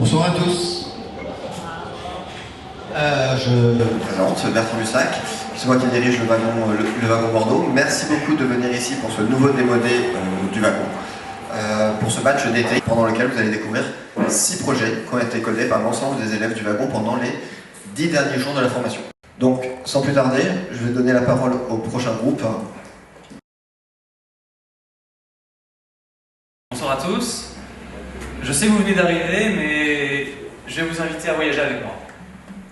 Bonsoir à tous. Je me présente, Bertrand Lussac. C'est moi qui dirige le wagon Bordeaux. Merci beaucoup de venir ici pour ce nouveau démodé du wagon. Pour ce match d'été, pendant lequel vous allez découvrir 6 projets qui ont été codés par l'ensemble des élèves du wagon pendant les 10 derniers jours de la formation. Donc, sans plus tarder, je vais donner la parole au prochain groupe. Bonsoir à tous. Je sais que vous venez d'arriver, mais je vais vous inviter à voyager avec moi.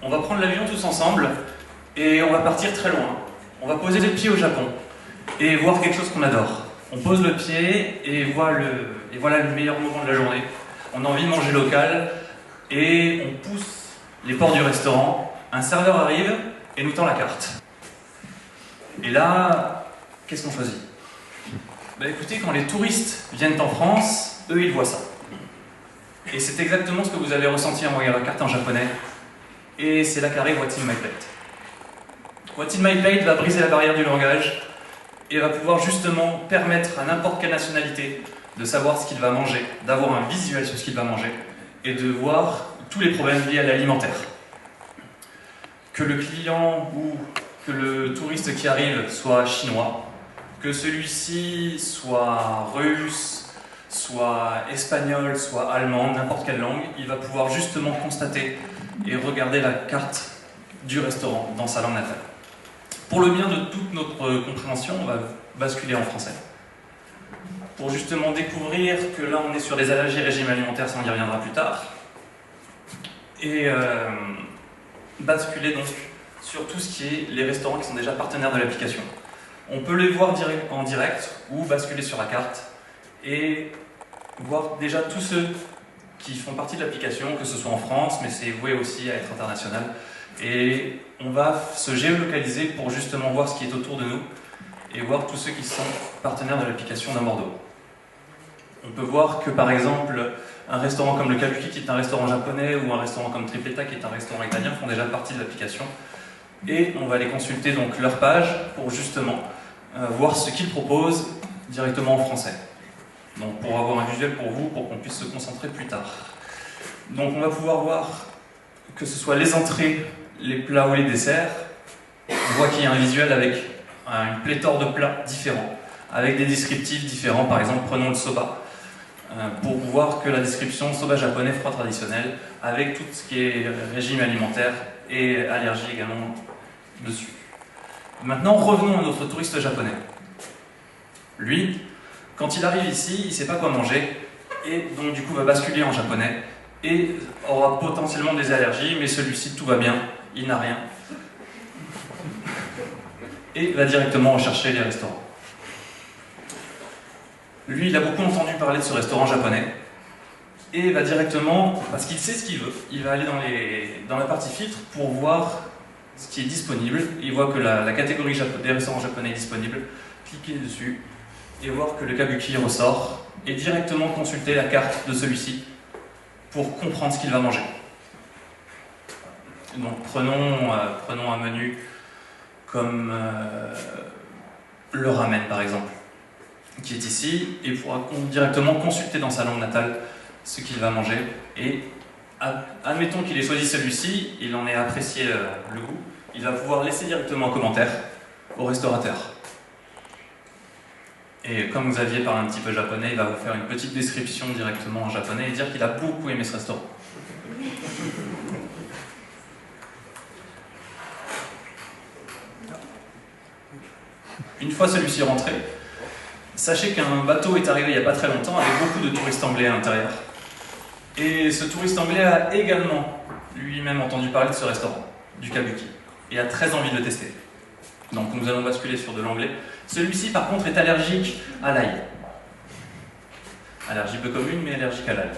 On va prendre l'avion tous ensemble et on va partir très loin. On va poser le pied au Japon et voir quelque chose qu'on adore. On pose le pied et voilà le meilleur moment de la journée. On a envie de manger local et on pousse les portes du restaurant. Un serveur arrive et nous tend la carte. Et là, qu'est-ce qu'on choisit? Écoutez, quand les touristes viennent en France, eux ils voient ça. Et c'est exactement ce que vous allez ressentir en regardant la carte en japonais. Et c'est là qu'arrive What's in my plate. What's in my plate va briser la barrière du langage et va pouvoir justement permettre à n'importe quelle nationalité de savoir ce qu'il va manger, d'avoir un visuel sur ce qu'il va manger et de voir tous les problèmes liés à l'alimentaire. Que le client ou que le touriste qui arrive soit chinois, que celui-ci soit russe, soit espagnol, soit allemand, n'importe quelle langue, il va pouvoir justement constater et regarder la carte du restaurant dans sa langue natale. Pour le bien de toute notre compréhension, on va basculer en français. Pour justement découvrir que là on est sur les allergies et régimes alimentaires, ça on y reviendra plus tard. Et basculer donc sur tout ce qui est les restaurants qui sont déjà partenaires de l'application. On peut les voir en direct ou basculer sur la carte et voir déjà tous ceux qui font partie de l'application, que ce soit en France, mais c'est voué aussi à être international. Et on va se géolocaliser pour justement voir ce qui est autour de nous et voir tous ceux qui sont partenaires de l'application d'un Bordeaux. On peut voir que par exemple, un restaurant comme le Kabuki, qui est un restaurant japonais, ou un restaurant comme Tripletta, qui est un restaurant italien, font déjà partie de l'application. Et on va aller consulter donc leur page pour justement voir ce qu'ils proposent directement en français. Donc pour avoir un visuel pour vous, pour qu'on puisse se concentrer plus tard. Donc on va pouvoir voir que ce soit les entrées, les plats ou les desserts. On voit qu'il y a un visuel avec une pléthore de plats différents, avec des descriptifs différents. Par exemple, prenons le soba, pour voir que la description soba japonais froid traditionnel, avec tout ce qui est régime alimentaire et allergie également dessus. Maintenant, revenons à notre touriste japonais. Lui, quand il arrive ici, il ne sait pas quoi manger, et donc du coup va basculer en japonais, et aura potentiellement des allergies, mais celui-ci, tout va bien, il n'a rien. Et va directement rechercher les restaurants. Lui, il a beaucoup entendu parler de ce restaurant japonais, et va directement, parce qu'il sait ce qu'il veut, il va aller dans la partie filtre pour voir ce qui est disponible. Il voit que la catégorie des restaurants japonais est disponible, cliquez dessus, et voir que le Kabuki ressort, et directement consulter la carte de celui-ci pour comprendre ce qu'il va manger. Donc prenons un menu comme le ramen par exemple, qui est ici, et pourra directement consulter dans sa langue natale ce qu'il va manger, et admettons qu'il ait choisi celui-ci, il en ait apprécié le goût, il va pouvoir laisser directement un commentaire au restaurateur. Et comme vous aviez parlé un petit peu japonais, il va vous faire une petite description directement en japonais et dire qu'il a beaucoup aimé ce restaurant. Une fois celui-ci rentré, sachez qu'un bateau est arrivé il n'y a pas très longtemps avec beaucoup de touristes anglais à l'intérieur. Et ce touriste anglais a également lui-même entendu parler de ce restaurant, du Kabuki, et a très envie de le tester. Donc nous allons basculer sur de l'anglais. Celui-ci par contre est allergique à l'ail. Allergie peu commune, mais allergique à l'ail.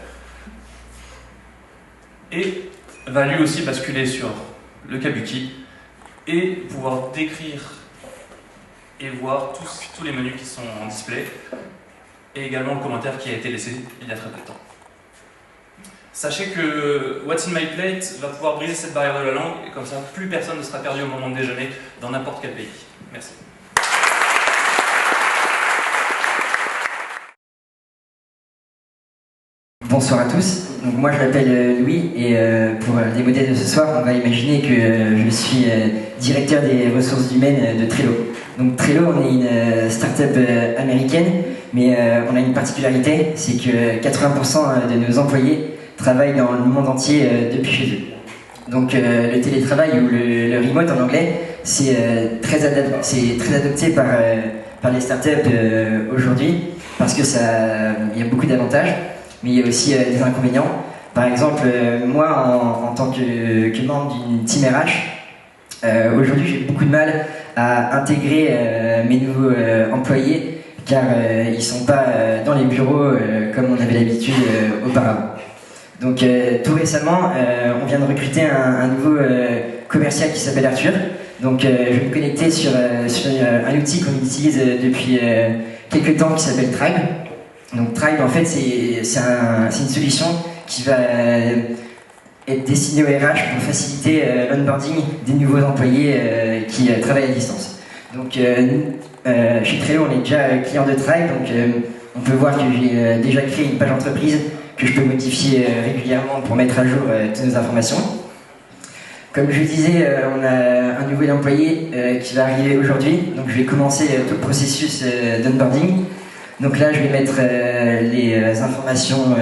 Et va lui aussi basculer sur le Kabuki et pouvoir décrire et voir tous les menus qui sont en display, et également le commentaire qui a été laissé il y a très peu de temps. Sachez que What's in my plate va pouvoir briser cette barrière de la langue, et comme ça, plus personne ne sera perdu au moment de déjeuner dans n'importe quel pays. Merci. bonsoir à tous. Donc moi je m'appelle Louis et pour les modèles de ce soir, on va imaginer que je suis directeur des ressources humaines de Trello. Donc Trello, on est une start-up américaine, mais on a une particularité, c'est que 80% de nos employés travaillent dans le monde entier depuis chez eux. Donc le télétravail ou le remote en anglais, c'est très adopté par les startups aujourd'hui, parce que il y a beaucoup d'avantages, mais il y a aussi des inconvénients. Par exemple, moi, en tant que membre d'une team RH, aujourd'hui j'ai beaucoup de mal à intégrer mes nouveaux employés, car ils ne sont pas dans les bureaux comme on avait l'habitude auparavant. Donc tout récemment, on vient de recruter un nouveau commercial qui s'appelle Arthur. Donc je vais me connecter sur un outil qu'on utilise depuis quelques temps qui s'appelle Tribe. Donc Tribe, en fait, c'est une solution qui va être destinée au RH pour faciliter l'onboarding des nouveaux employés qui travaillent à distance. Donc chez Trello, on est déjà client de Tribe, donc on peut voir que j'ai déjà créé une page entreprise que je peux modifier régulièrement pour mettre à jour toutes nos informations. Comme je disais, on a un nouvel employé qui va arriver aujourd'hui, donc je vais commencer tout le processus d'onboarding. Donc là, je vais mettre les informations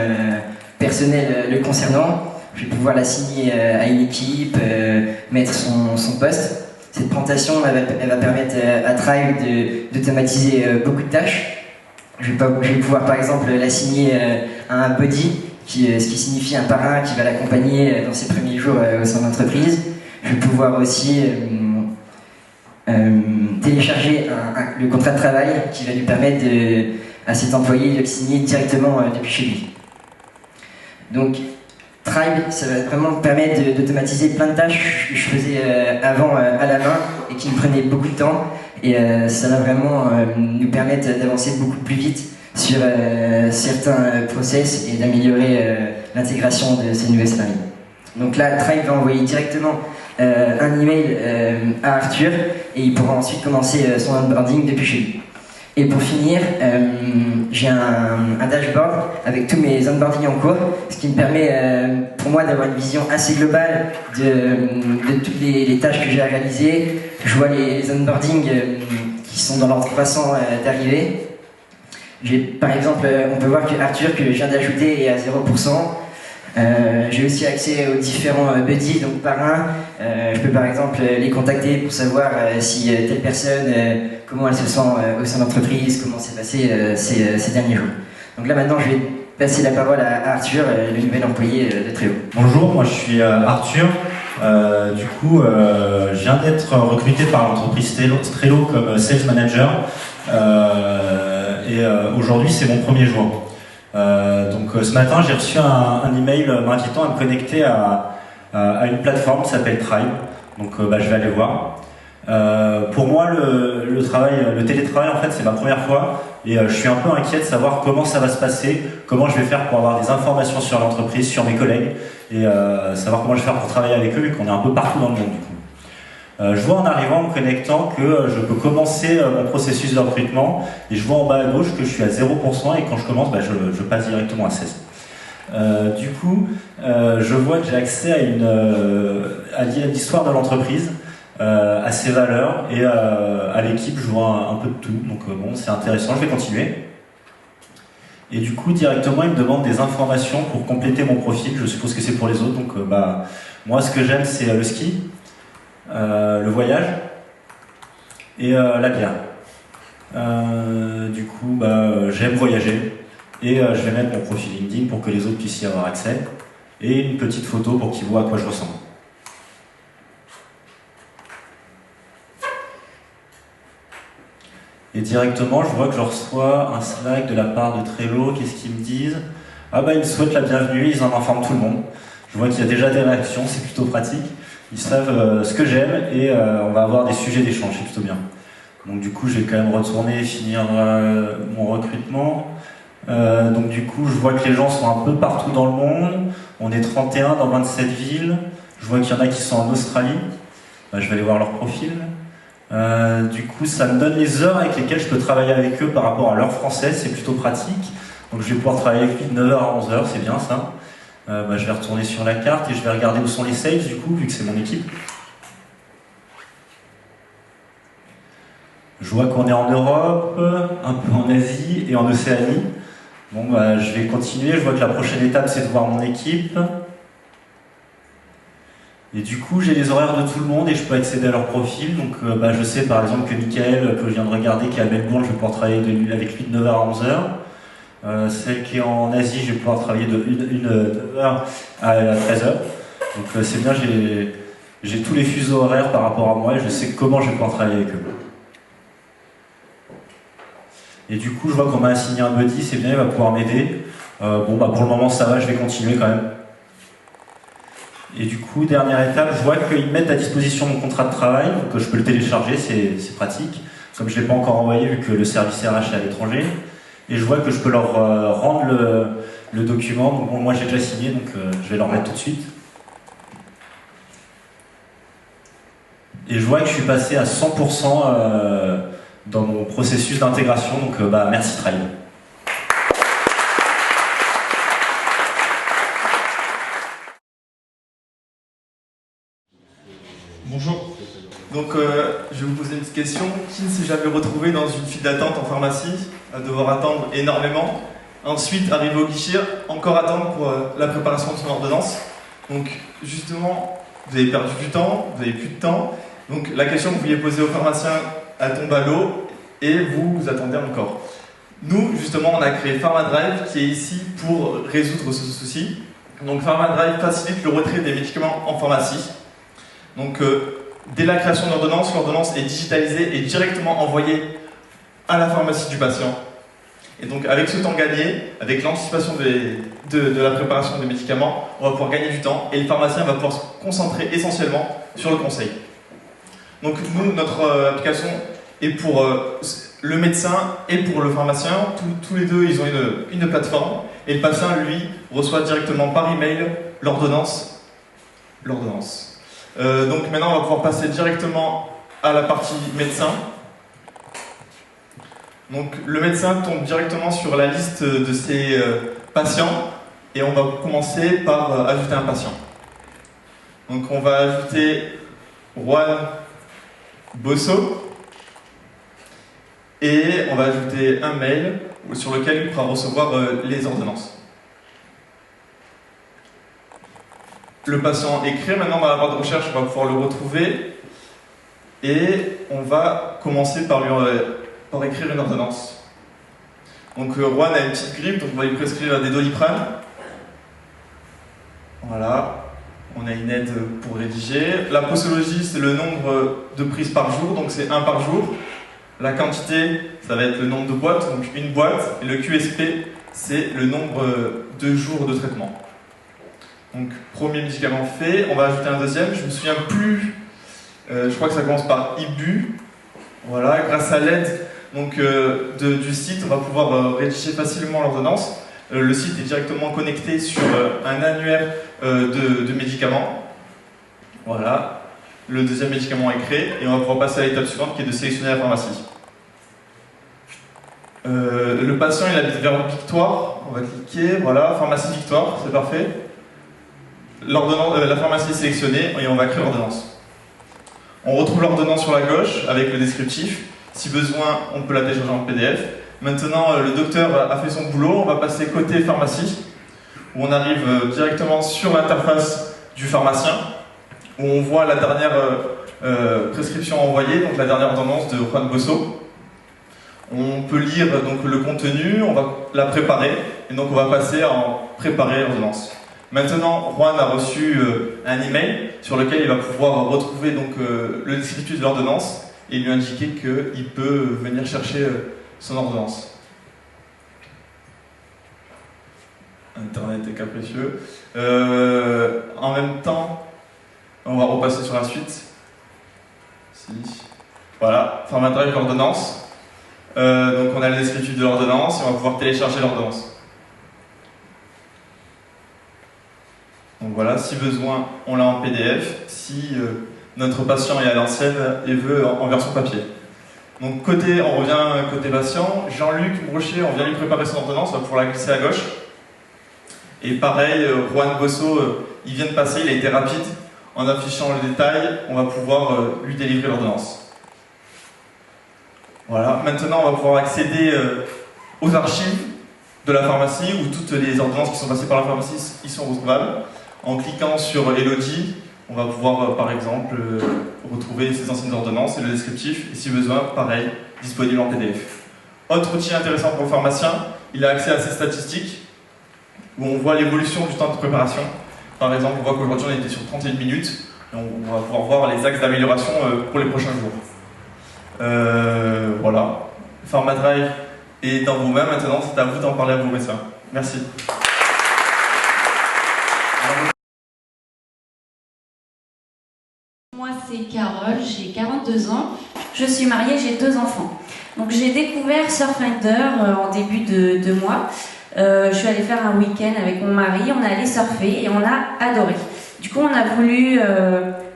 personnelles le concernant. Je vais pouvoir l'assigner à une équipe, mettre son poste. Cette présentation, elle va permettre à Tribe d'automatiser beaucoup de tâches. Je vais pouvoir par exemple l'assigner à un buddy, ce qui signifie un parrain qui va l'accompagner dans ses premiers jours au sein de l'entreprise. Je vais pouvoir aussi télécharger le contrat de travail qui va lui permettre à cet employé de le signer directement depuis chez lui. Donc Tribe, ça va vraiment me permettre d'automatiser plein de tâches que je faisais avant à la main et qui me prenaient beaucoup de temps. Et ça va vraiment nous permettre d'avancer beaucoup plus vite sur certains process et d'améliorer l'intégration de ces nouveaux salariés. Donc là, Tribe va envoyer directement un email à Arthur et il pourra ensuite commencer son onboarding depuis chez lui. Et pour finir, j'ai un dashboard avec tous mes onboardings en cours, ce qui me permet pour moi d'avoir une vision assez globale de toutes les tâches que j'ai à réaliser. Je vois les onboardings qui sont dans l'ordre croissant d'arrivée. Par exemple, on peut voir que Arthur, que je viens d'ajouter, est à 0%. J'ai aussi accès aux différents buddies, donc parrains. Je peux par exemple les contacter pour savoir si telle personne, comment elle se sent au sein de l'entreprise, comment s'est passé ces derniers jours. Donc là maintenant je vais passer la parole à Arthur, le nouvel employé de Trello. Bonjour, moi je suis Arthur. Je viens d'être recruté par l'entreprise Trello comme Sales Manager. Aujourd'hui c'est mon premier jour. Ce matin j'ai reçu un email m'invitant à me connecter à une plateforme qui s'appelle Tribe. Donc je vais aller voir. Pour moi le télétravail en fait c'est ma première fois et je suis un peu inquiet de savoir comment ça va se passer, comment je vais faire pour avoir des informations sur l'entreprise, sur mes collègues et savoir comment je vais faire pour travailler avec eux vu qu'on est un peu partout dans le monde du coup. Je vois en arrivant, en me connectant, que je peux commencer mon processus de recrutement et je vois en bas à gauche que je suis à 0% et quand je commence, je passe directement à 16%. Je vois que j'ai accès à l'histoire de l'entreprise, à ses valeurs et à l'équipe, je vois un peu de tout. Donc c'est intéressant, je vais continuer. Et du coup, directement, il me demande des informations pour compléter mon profil. Je suppose que c'est pour les autres. Donc moi, ce que j'aime, c'est le ski. Le voyage et la bière. J'aime voyager et je vais mettre mon profil LinkedIn pour que les autres puissent y avoir accès et une petite photo pour qu'ils voient à quoi je ressemble. Et directement, je vois que je reçois un Slack de la part de Trello. Qu'est-ce qu'ils me disent? Ils me souhaitent la bienvenue, ils en informent tout le monde. Je vois qu'il y a déjà des réactions, c'est plutôt pratique. Ils savent ce que j'aime et on va avoir des sujets d'échange, c'est plutôt bien. Donc du coup, je vais quand même retourner et finir mon recrutement. Je vois que les gens sont un peu partout dans le monde. On est 31 dans 27 villes. Je vois qu'il y en a qui sont en Australie. Je vais aller voir leur profil. Ça me donne les heures avec lesquelles je peux travailler avec eux par rapport à leur français, c'est plutôt pratique. Donc je vais pouvoir travailler avec lui de 9h à 11h, c'est bien ça. Je vais retourner sur la carte et je vais regarder où sont les sales du coup, vu que c'est mon équipe. Je vois qu'on est en Europe, un peu en Asie et en Océanie. Bon, je vais continuer, je vois que la prochaine étape c'est de voir mon équipe. Et du coup, j'ai les horaires de tout le monde et je peux accéder à leur profil. Donc, je sais par exemple que Michael, que je viens de regarder, qui est à Melbourne, je vais pouvoir travailler avec lui de 9h à 11h. Celle qui est en Asie, je vais pouvoir travailler de 9h à 13h. Donc, c'est bien, j'ai tous les fuseaux horaires par rapport à moi et je sais comment je vais pouvoir travailler avec eux. Et du coup, je vois qu'on m'a assigné un buddy, c'est bien, il va pouvoir m'aider. Pour le moment, ça va, je vais continuer quand même. Et du coup, dernière étape, je vois qu'ils mettent à disposition mon contrat de travail, donc je peux le télécharger, c'est pratique. Comme je ne l'ai pas encore envoyé, vu que le service RH est à l'étranger. Et je vois que je peux leur rendre le document. Donc, moi, j'ai déjà signé, donc je vais leur mettre tout de suite. Et je vois que je suis passé à 100% dans mon processus d'intégration. Donc, merci Tribe. Bonjour. Donc, je vais vous poser une petite question. Qui ne s'est jamais retrouvé dans une file d'attente en pharmacie, à devoir attendre énormément, ensuite arriver au guichet, encore attendre pour la préparation de son ordonnance. Donc, justement, vous avez perdu du temps, vous n'avez plus de temps. Donc, la question que vous vouliez poser au pharmacien, elle tombe à l'eau et vous attendez encore. Nous, justement, on a créé PharmaDrive qui est ici pour résoudre ce souci. Donc, PharmaDrive facilite le retrait des médicaments en pharmacie. Donc, dès la création de l'ordonnance est digitalisée et directement envoyée à la pharmacie du patient. Et donc, avec ce temps gagné, avec l'anticipation de la préparation des médicaments, on va pouvoir gagner du temps et le pharmacien va pouvoir se concentrer essentiellement sur le conseil. Donc, nous, notre application est pour le médecin et pour le pharmacien. Tous les deux, ils ont une plateforme et le patient, lui, reçoit directement par email l'ordonnance. Donc maintenant, on va pouvoir passer directement à la partie médecin. Donc le médecin tombe directement sur la liste de ses patients et on va commencer par ajouter un patient. Donc on va ajouter Juan Bosso et on va ajouter un mail sur lequel il pourra recevoir les ordonnances. Le patient écrit, maintenant dans la barre de recherche, on va pouvoir le retrouver et on va commencer par écrire une ordonnance. Donc Juan a une petite grippe, donc on va lui prescrire des Doliprane. Voilà, on a une aide pour rédiger. La posologie, c'est le nombre de prises par jour, donc c'est 1 par jour. La quantité, ça va être le nombre de boîtes, donc une boîte. Et le QSP, c'est le nombre de jours de traitement. Donc, premier médicament fait, on va ajouter un deuxième, je me souviens plus, je crois que ça commence par IBU. Voilà, grâce à l'aide du site, on va pouvoir rédiger facilement l'ordonnance. Le site est directement connecté sur un annuaire de médicaments. Voilà, le deuxième médicament est créé et on va pouvoir passer à l'étape suivante qui est de sélectionner la pharmacie. Le patient il habite vers Victoire, on va cliquer, voilà, pharmacie Victoire, c'est parfait. La pharmacie est sélectionnée et on va créer l'ordonnance. On retrouve l'ordonnance sur la gauche avec le descriptif. Si besoin, on peut la télécharger en PDF. Maintenant, le docteur a fait son boulot. On va passer côté pharmacie, où on arrive directement sur l'interface du pharmacien, où on voit la dernière prescription envoyée, donc la dernière ordonnance de Juan Bosso. On peut lire donc le contenu, on va la préparer, et donc on va passer en préparer l'ordonnance. Maintenant, Juan a reçu un email sur lequel il va pouvoir retrouver donc, le descriptif de l'ordonnance et lui indiquer qu'il peut venir chercher son ordonnance. Internet est capricieux. En même temps, on va repasser sur la suite. Voilà, PharmaDrive l'ordonnance. Donc on a le descriptif de l'ordonnance et on va pouvoir télécharger l'ordonnance. Donc voilà, si besoin, on l'a en PDF, si notre patient est à l'ancienne et veut en version papier. Donc on revient côté patient. Jean-Luc Brochet, on vient lui préparer son ordonnance, on va pouvoir la glisser à gauche. Et pareil, Juan Bosso, il vient de passer, il a été rapide. En affichant le détail, on va pouvoir lui délivrer l'ordonnance. Voilà, maintenant on va pouvoir accéder aux archives de la pharmacie où toutes les ordonnances qui sont passées par la pharmacie y sont retrouvables. En cliquant sur Elodie, on va pouvoir par exemple retrouver ses anciennes ordonnances et le descriptif, et si besoin, pareil, disponible en PDF. Autre outil intéressant pour le pharmacien, il a accès à ses statistiques où on voit l'évolution du temps de préparation. Par exemple, on voit qu'aujourd'hui on était sur 31 minutes, et on va pouvoir voir les axes d'amélioration pour les prochains jours. Voilà, PharmaDrive est dans vos mains maintenant, c'est à vous d'en parler à vos médecins. Merci. Moi c'est Carole, j'ai 42 ans, je suis mariée, j'ai 2 enfants. Donc j'ai découvert Surffinder en début de mois. Je suis allée faire un week-end avec mon mari, on est allé surfer et on a adoré. Du coup on a voulu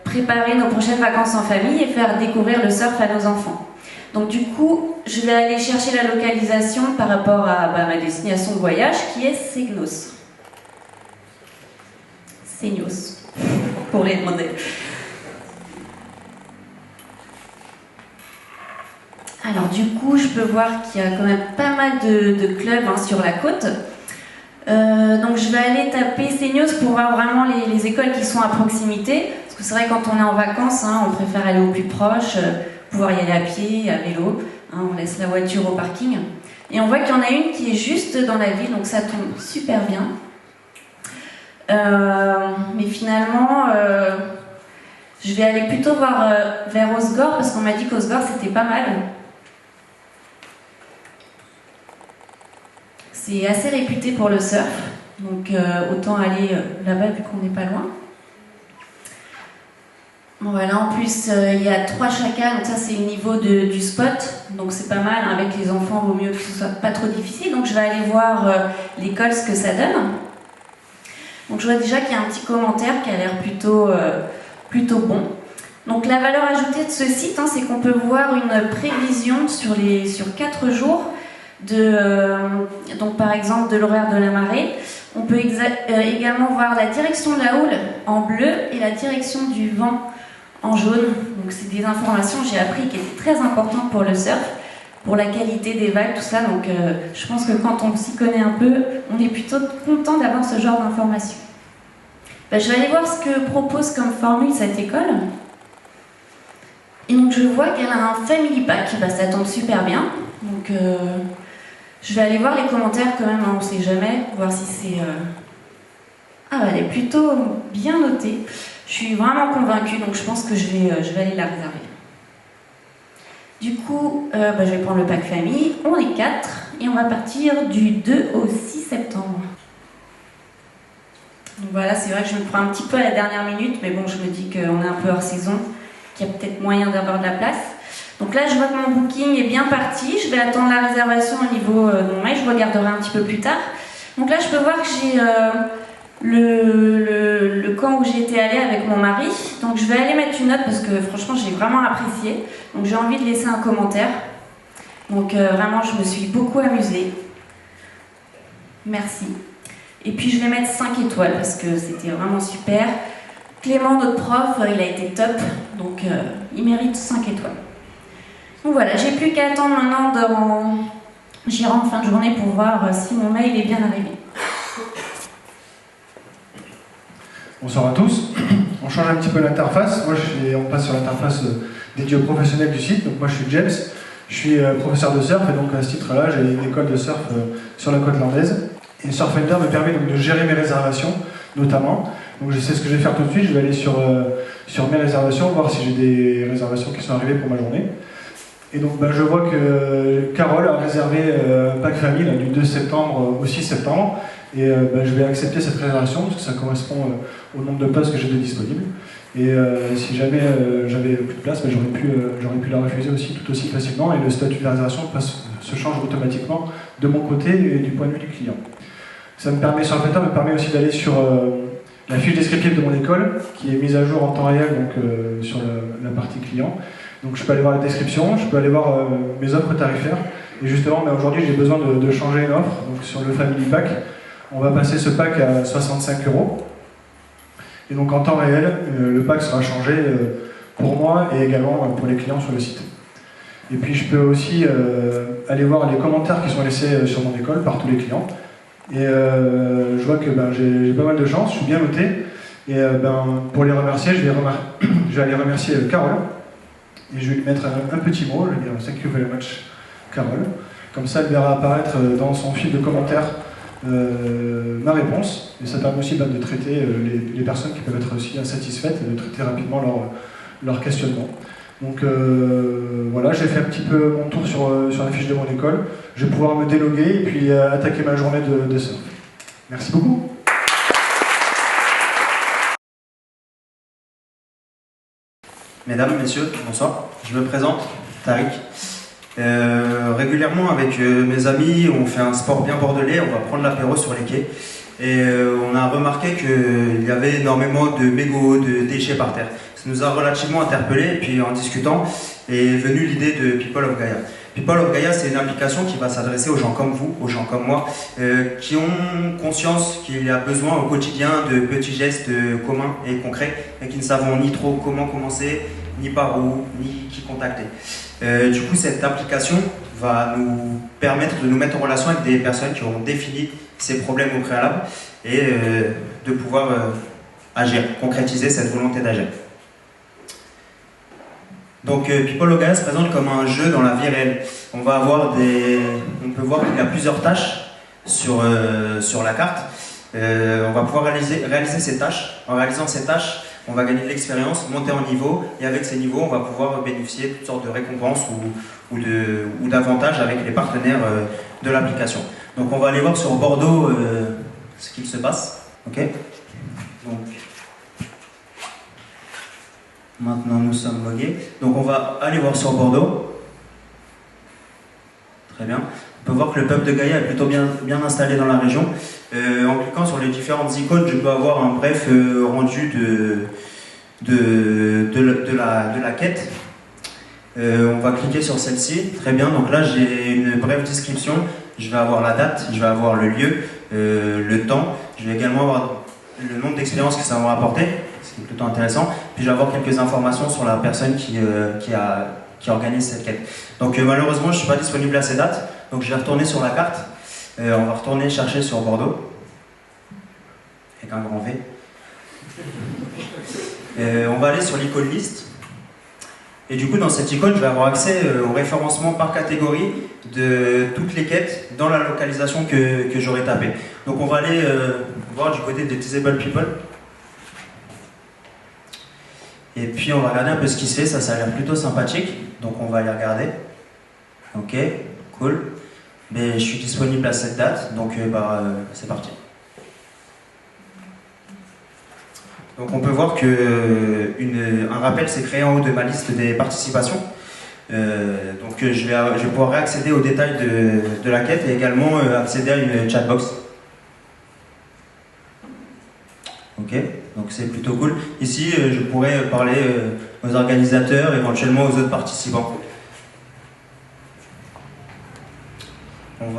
préparer nos prochaines vacances en famille et faire découvrir le surf à nos enfants. Donc du coup je vais aller chercher la localisation par rapport à ma destination de voyage qui est Segnos. Segnos, pour les demander. Alors du coup, je peux voir qu'il y a quand même pas mal de clubs sur la côte. Donc je vais aller taper Segnos pour voir vraiment les écoles qui sont à proximité. Parce que c'est vrai quand on est en vacances, on préfère aller au plus proche, pouvoir y aller à pied, à vélo. On laisse la voiture au parking. Et on voit qu'il y en a une qui est juste dans la ville, donc ça tombe super bien. Mais finalement, je vais aller plutôt voir vers Osgore parce qu'on m'a dit qu'Osgore c'était pas mal. C'est assez réputé pour le surf, donc autant aller là-bas vu qu'on n'est pas loin. Bon, voilà, en plus il y a 3 chacals, donc ça c'est le niveau du spot, donc c'est pas mal, avec les enfants vaut mieux que ce soit pas trop difficile, donc je vais aller voir l'école ce que ça donne. Donc je vois déjà qu'il y a un petit commentaire qui a l'air plutôt bon. Donc la valeur ajoutée de ce site, c'est qu'on peut voir une prévision sur 4 jours donc par exemple de l'horaire de la marée. On peut également voir la direction de la houle en bleu et la direction du vent en jaune. Donc c'est des informations que j'ai appris qui étaient très importantes pour le surf, pour la qualité des vagues, tout ça. Donc je pense que quand on s'y connaît un peu, on est plutôt content d'avoir ce genre d'informations. Je vais aller voir ce que propose comme formule cette école. Et donc je vois qu'elle a un family pack, ça tombe super bien. Donc je vais aller voir les commentaires quand même, on ne sait jamais, voir si c'est... elle est plutôt bien notée. Je suis vraiment convaincue, donc je pense que je vais aller la réserver. Du coup, je vais prendre le pack famille, on est 4, et on va partir du 2 au 6 septembre. Donc voilà, c'est vrai que je me prends un petit peu à la dernière minute, mais bon, je me dis qu'on est un peu hors saison, qu'il y a peut-être moyen d'avoir de la place. Donc là, je vois que mon booking est bien parti. Je vais attendre la réservation au niveau de mon mail. Je regarderai un petit peu plus tard. Donc là, je peux voir que j'ai le camp où j'ai été allée avec mon mari. Donc je vais aller mettre une note parce que franchement, j'ai vraiment apprécié. Donc j'ai envie de laisser un commentaire. Donc vraiment, je me suis beaucoup amusée. Merci. Et puis je vais mettre 5 étoiles parce que c'était vraiment super. Clément, notre prof, il a été top. Donc il mérite 5 étoiles. Donc voilà, j'ai plus qu'à attendre maintenant j'irai en fin de journée pour voir si mon mail est bien arrivé. Bonsoir à tous. On change un petit peu l'interface. On passe sur l'interface dédiée aux professionnels du site. Donc moi je suis James, je suis professeur de surf et donc à ce titre-là j'ai une école de surf sur la côte landaise. Et Surffinder me permet donc de gérer mes réservations notamment. Donc je sais ce que je vais faire tout de suite, je vais aller sur mes réservations, voir si j'ai des réservations qui sont arrivées pour ma journée. Et donc je vois que Carole a réservé un pack famille du 2 septembre au 6 septembre. Et je vais accepter cette réservation parce que ça correspond au nombre de places que j'ai de disponibles. Et si jamais j'avais plus de place, j'aurais pu la refuser aussi tout aussi facilement. Et le statut de la réservation se change automatiquement de mon côté et du point de vue du client. Surffinder me permet aussi d'aller sur la fiche descriptive de mon école qui est mise à jour en temps réel donc, sur la partie client. Donc je peux aller voir la description, je peux aller voir mes offres tarifaires. Et justement, aujourd'hui, j'ai besoin de changer une offre. Donc sur le Family Pack, on va passer ce pack à 65 €. Et donc en temps réel, le pack sera changé pour moi et également pour les clients sur le site. Et puis je peux aussi aller voir les commentaires qui sont laissés sur mon école par tous les clients. Et je vois que j'ai pas mal de chance, je suis bien noté. Et pour les remercier, je vais aller remercier Carole. Et je vais lui mettre un petit mot, je vais dire thank you very much, Carole. Comme ça, elle verra apparaître dans son fil de commentaires ma réponse. Et ça permet aussi de traiter les personnes qui peuvent être aussi insatisfaites, de traiter rapidement leur questionnement. Donc voilà, j'ai fait un petit peu mon tour sur la fiche de mon école. Je vais pouvoir me déloguer et puis attaquer ma journée de surf. Merci beaucoup. Mesdames, messieurs, bonsoir. Je me présente, Tariq. Régulièrement avec mes amis, on fait un sport bien bordelais, on va prendre l'apéro sur les quais. Et on a remarqué qu'il y avait énormément de mégots, de déchets par terre. Ça nous a relativement interpellés, et puis en discutant est venue l'idée de People of Gaia. People of Gaia, c'est une application qui va s'adresser aux gens comme vous, aux gens comme moi, qui ont conscience qu'il y a besoin au quotidien de petits gestes communs et concrets, et qui ne savent ni trop comment commencer, ni par où, ni qui contacter. Du coup, cette application va nous permettre de nous mettre en relation avec des personnes qui ont défini ces problèmes au préalable et de pouvoir agir, concrétiser cette volonté d'agir. Donc People of Gaia se présente comme un jeu dans la vie réelle. On peut voir qu'il y a plusieurs tâches sur la carte. On va pouvoir réaliser ces tâches. En réalisant ces tâches, on va gagner de l'expérience, monter en niveau, et avec ces niveaux, on va pouvoir bénéficier de toutes sortes de récompenses ou d'avantages avec les partenaires de l'application. Donc on va aller voir sur Bordeaux ce qu'il se passe. Ok. Donc, maintenant nous sommes logués. Donc on va aller voir sur Bordeaux. Très bien. On peut voir que le pub de Gaïa est plutôt bien installé dans la région. En cliquant sur les différentes icônes, je peux avoir un bref rendu de la quête. On va cliquer sur celle-ci. Très bien. Donc là, j'ai une brève description. Je vais avoir la date, je vais avoir le lieu, le temps. Je vais également avoir le nombre d'expériences que ça va rapporter, ce qui est plutôt intéressant. Puis je vais avoir quelques informations sur la personne qui organise cette quête. Donc malheureusement, je ne suis pas disponible à ces dates. Donc je vais retourner sur la carte. On va retourner chercher sur Bordeaux. Avec un grand V. On va aller sur l'icône liste. Et du coup, dans cette icône, je vais avoir accès au référencement par catégorie de toutes les quêtes dans la localisation que j'aurais tapé. Donc on va aller voir du côté des Disable People. Et puis on va regarder un peu ce qui se fait, ça a l'air plutôt sympathique. Donc on va aller regarder. Ok, cool. Mais je suis disponible à cette date, donc c'est parti. Donc on peut voir qu'un rappel s'est créé en haut de ma liste des participations. Donc je vais pouvoir réaccéder aux détails de la quête et également accéder à une chatbox. Ok, donc c'est plutôt cool. Ici, je pourrais parler aux organisateurs, éventuellement aux autres participants. On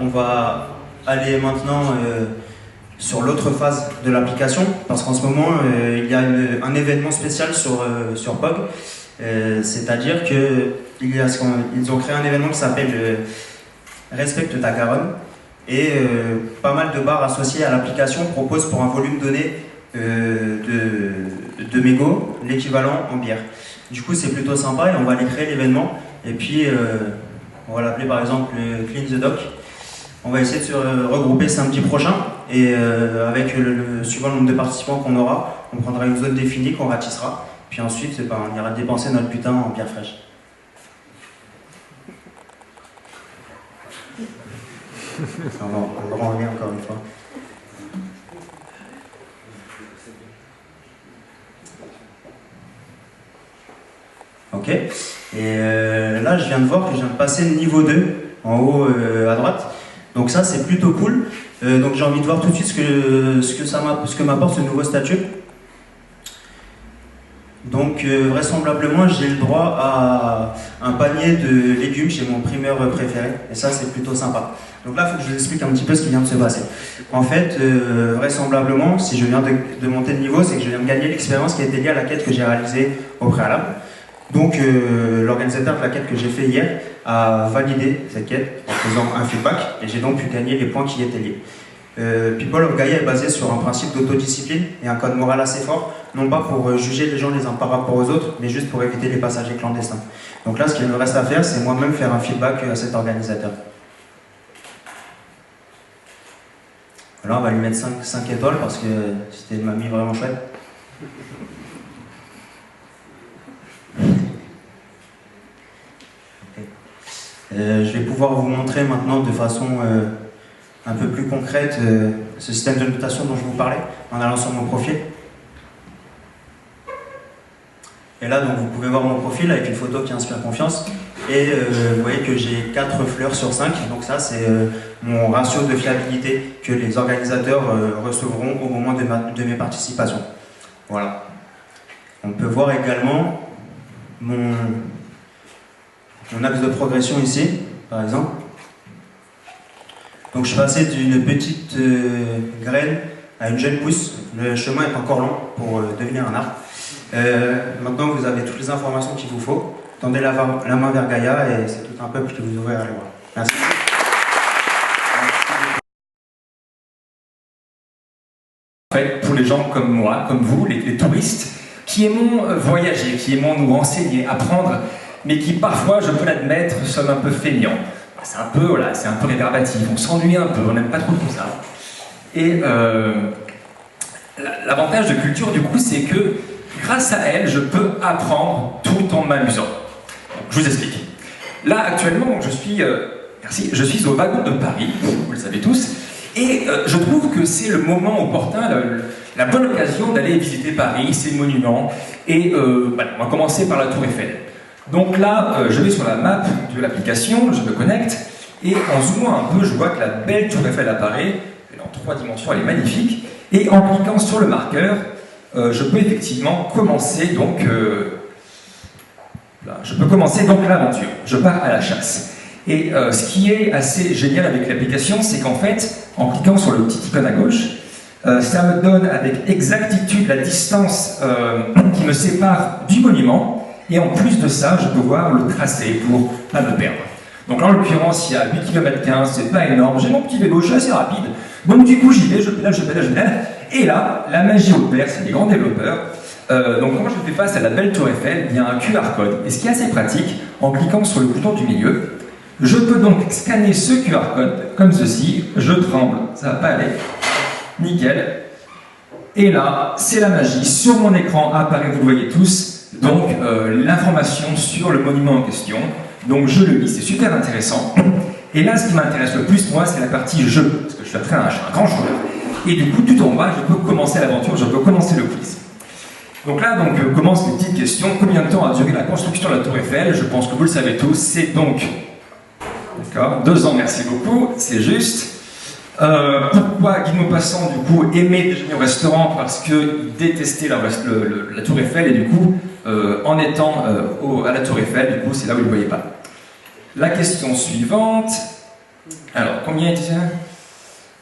va aller maintenant sur l'autre phase de l'application, parce qu'en ce moment, il y a un événement spécial sur POG, c'est-à-dire qu'ils ont créé un événement qui s'appelle Respecte ta Garonne, et pas mal de bars associés à l'application proposent pour un volume donné de mégots l'équivalent en bière. Du coup, c'est plutôt sympa et on va aller créer l'événement, et puis on va l'appeler par exemple Clean the Dock. On va essayer de se regrouper samedi prochain et avec suivant le nombre de participants qu'on aura, on prendra une zone définie qu'on ratissera. Puis ensuite, on ira dépenser notre butin en bière fraîche. On va en revenir encore une fois. Ok. Et là, je viens de voir que je viens de passer le niveau 2 en haut à droite. Donc ça, c'est plutôt cool. Donc j'ai envie de voir tout de suite ce que m'apporte ce nouveau statut. Donc vraisemblablement j'ai le droit à un panier de légumes chez mon primeur préféré, et ça c'est plutôt sympa. Donc là il faut que je vous explique un petit peu ce qui vient de se passer. En fait, vraisemblablement, si je viens de monter de niveau, c'est que je viens de gagner l'expérience qui a été liée à la quête que j'ai réalisée au préalable. Donc l'organisateur de la quête que j'ai fait hier a validé cette quête en faisant un feedback, et j'ai donc pu gagner les points qui y étaient liés. People of Gaia est basé sur un principe d'autodiscipline et un code moral assez fort, non pas pour juger les gens les uns par rapport aux autres, mais juste pour éviter les passagers clandestins. Donc là, ce qu'il me reste à faire, c'est moi-même faire un feedback à cet organisateur. Alors on va lui mettre 5 étoiles parce que c'était une mamie vraiment chouette. Je vais pouvoir vous montrer maintenant de façon un peu plus concrète ce système de notation dont je vous parlais en allant sur mon profil. Et là, donc, vous pouvez voir mon profil avec une photo qui inspire confiance. Et vous voyez que j'ai 4 fleurs sur 5. Donc ça, c'est mon ratio de fiabilité que les organisateurs recevront au moment de mes participations. Voilà. On peut voir également mon axe de progression ici, par exemple. Donc je suis passé d'une petite graine à une jeune pousse. Le chemin est encore long pour devenir un arbre. Maintenant vous avez toutes les informations qu'il vous faut. Tendez la main vers Gaïa et c'est tout un peuple qui vous ouvre à aller voir. Merci. En fait, pour les gens comme moi, comme vous, les touristes, qui aimons voyager, qui aimons nous renseigner, apprendre, mais qui parfois, je peux l'admettre, sommes un peu feignants. C'est un peu, voilà, c'est un peu réverbatif, on s'ennuie un peu, on n'aime pas trop tout ça. Et l'avantage de Culture, du coup, c'est que grâce à elle, je peux apprendre tout en m'amusant. Je vous explique. Là, actuellement, je suis au wagon de Paris, vous le savez tous, et je trouve que c'est le moment opportun, la bonne occasion d'aller visiter Paris, ses monuments, et on va commencer par la Tour Eiffel. Donc là, je vais sur la map de l'application, je me connecte, et en zoomant un peu, je vois que la belle Tour Eiffel apparaît, elle est en 3 dimensions, elle est magnifique, et en cliquant sur le marqueur, je peux effectivement commencer donc l'aventure. Je pars à la chasse. Et ce qui est assez génial avec l'application, c'est qu'en fait, en cliquant sur le petit icône à gauche, ça me donne avec exactitude la distance qui me sépare du monument. Et en plus de ça, je peux voir le tracé pour pas me perdre. Donc là, en l'occurrence, il y a 8 km 15, c'est pas énorme, j'ai mon petit vélo, je suis assez rapide. Donc du coup, j'y vais, je pédale. Et là, la magie opère, c'est des grands développeurs. Donc quand je fais face à la belle Tour Eiffel, il y a un QR code. Et ce qui est assez pratique, en cliquant sur le bouton du milieu, je peux donc scanner ce QR code comme ceci. Je tremble, ça va pas aller. Nickel. Et là, c'est la magie. Sur mon écran apparaît, vous le voyez tous, donc l'information sur le monument en question. Donc je le lis, c'est super intéressant. Et là, ce qui m'intéresse le plus, moi, c'est la partie jeu, parce que je suis après un grand joueur. Et du coup, tout en bas, je peux commencer l'aventure, je peux commencer le quiz. Donc là, commence les petites questions. Combien de temps a duré la construction de la Tour Eiffel? Je pense que vous le savez tous, c'est donc... D'accord, 2 ans, merci beaucoup, c'est juste. Pourquoi Guy de Maupassant, du coup, aimait déjeuner au restaurant? Parce qu'il détestait la Tour Eiffel, et du coup, en étant à la Tour Eiffel, du coup, c'est là où il ne voyait pas. La question suivante. Alors, combien était-ce?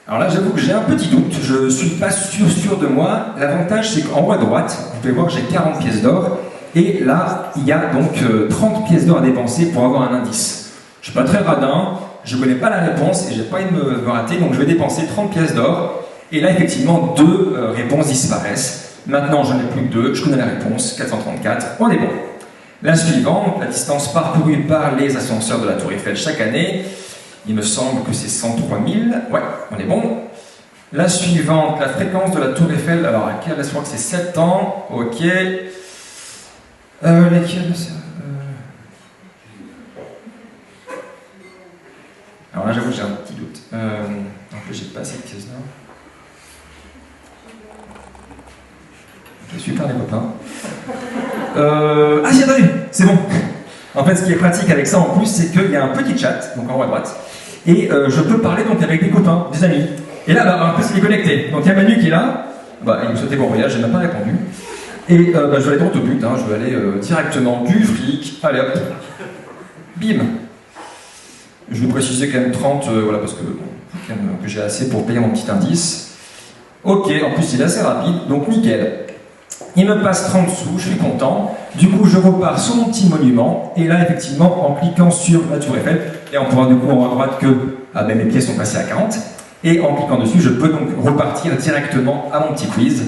Alors là, j'avoue que j'ai un petit doute, je ne suis pas sûr de moi. L'avantage, c'est qu'en haut à droite, vous pouvez voir que j'ai 40 pièces d'or, et là, il y a donc 30 pièces d'or à dépenser pour avoir un indice. Je ne suis pas très radin, je ne connais pas la réponse, et je n'ai pas envie de me rater, donc je vais dépenser 30 pièces d'or, et là, effectivement, 2 réponses disparaissent. Maintenant, j'en ai plus que 2, je connais la réponse, 434, on est bon. La suivante, la distance parcourue par les ascenseurs de la Tour Eiffel chaque année. Il me semble que c'est 103 000. Ouais, on est bon. La suivante, la fréquence de la Tour Eiffel. Alors, laquelle? Je crois que c'est 7 ans. Ok. Lesquelles? Alors là, j'avoue, j'ai un petit doute. En plus, j'ai pas cette pièce-là. Ok, super les copains. Ah si, attendez, c'est bon. En fait, ce qui est pratique avec ça en plus, c'est qu'il y a un petit chat, donc en haut à droite, et je peux parler donc avec des copains, des amis. Et là, en plus, il est connecté. Donc il y a Manu qui est là, il me souhaitait bon voyage, je n'ai pas répondu. Et je vais aller droit au but, je vais aller directement du fric, allez hop, bim. Je vais préciser quand même 30, voilà, parce que, bon, faut quand même que j'ai assez pour payer mon petit indice. Ok, en plus il est assez rapide, donc nickel. Il me passe 30 sous, je suis content. Du coup, je repars sur mon petit monument. Et là, effectivement, en cliquant sur la tour Eiffel, et on pourra du coup en haut à droite que mes pièces sont passées à 40. Et en cliquant dessus, je peux donc repartir directement à mon petit quiz.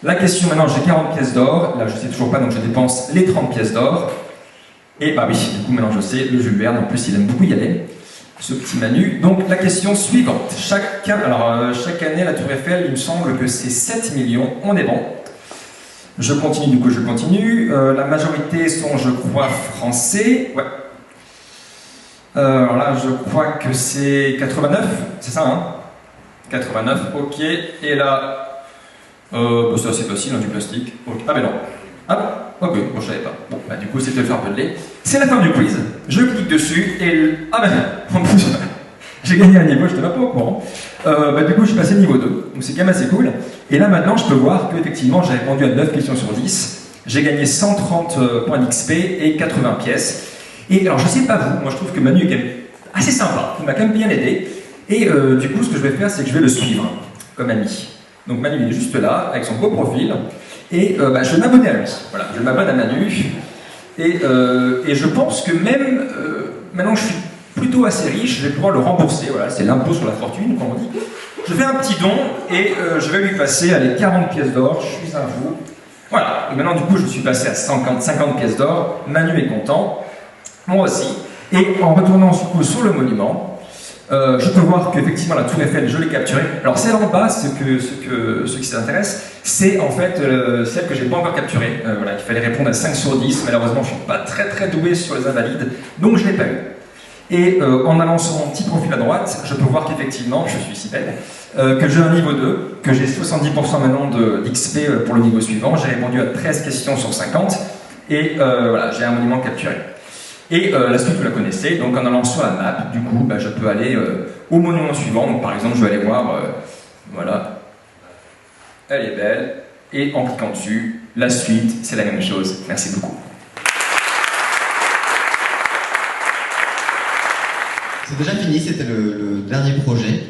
La question maintenant, j'ai 40 pièces d'or. Là, je ne sais toujours pas, donc je dépense les 30 pièces d'or. Et bah oui, du coup, maintenant je sais, le Jules Verne, en plus, il aime beaucoup y aller. Ce petit Manu. Donc, la question suivante. Chaque année, la tour Eiffel, il me semble que c'est 7 millions. On est bon. Je continue, du coup, je continue. La majorité sont, je crois, français. Ouais. Alors là, je crois que c'est 89, c'est ça, hein? 89, ok. Et là, c'est assez facile, du plastique. Okay. Ah ben non. Ah, ok, bon, je savais pas. Bon, bah du coup, c'était le faire peler. C'est la fin du quiz. Je clique dessus et... Ah ben, en plus, j'ai gagné un niveau, je n'étais pas au courant. Du coup, je suis passé niveau 2, donc c'est quand même assez cool. Et là, maintenant, je peux voir qu'effectivement, j'ai répondu à 9 questions sur 10. J'ai gagné 130 points d'XP et 80 pièces. Et alors, je sais pas vous, moi je trouve que Manu est quand même assez sympa. Il m'a quand même bien aidé. Et du coup, ce que je vais faire, c'est que je vais le suivre comme ami. Donc Manu, il est juste là, avec son beau profil. Et je vais m'abonner à lui. Voilà, je m'abonne à Manu. Et je pense que même, maintenant que je suis plutôt assez riche, je vais pouvoir le rembourser. Voilà, c'est l'impôt sur la fortune, comme on dit. Je fais un petit don et je vais lui passer 40 pièces d'or. Je suis un fou. Voilà, et maintenant du coup je suis passé à 50 pièces d'or. Manu est content, moi aussi. Et en retournant du coup sur le monument, je peux voir qu'effectivement la tour Eiffel, je l'ai capturée. Alors celle en bas, ceux qui s'intéressent, c'est en fait celle que j'ai pas encore capturée. Voilà, il fallait répondre à 5 sur 10. Malheureusement, je suis pas très doué sur les invalides, donc je l'ai pas eu. Et en allant sur mon petit profil à droite, je peux voir qu'effectivement, je suis si belle, que j'ai un niveau 2, que j'ai 70% maintenant d'XP pour le niveau suivant. J'ai répondu à 13 questions sur 50, et voilà, j'ai un monument capturé. Et la suite, vous la connaissez, donc en allant sur la map, du coup, je peux aller au monument suivant. Donc par exemple, je vais aller voir, voilà, elle est belle, et en cliquant dessus, la suite, c'est la même chose. Merci beaucoup. C'est déjà fini, c'était le dernier projet.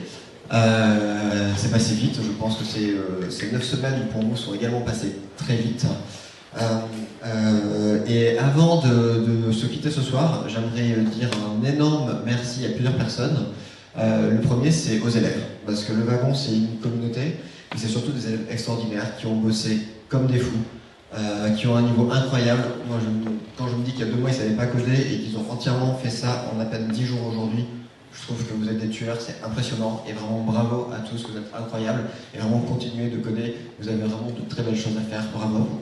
C'est passé vite, je pense que ces 9 semaines pour nous sont également passées très vite. Et avant de se quitter ce soir, j'aimerais dire un énorme merci à plusieurs personnes. Le premier, c'est aux élèves, parce que le wagon, c'est une communauté, et c'est surtout des élèves extraordinaires qui ont bossé comme des fous, qui ont un niveau incroyable. Moi, quand je me dis qu'il y a 2 mois, ils ne savaient pas coder et qu'ils ont entièrement fait ça en à peine 10 jours aujourd'hui, je trouve que vous êtes des tueurs, c'est impressionnant, et vraiment bravo à tous, vous êtes incroyables, et vraiment continuez de coder, vous avez vraiment de très belles choses à faire, bravo à vous.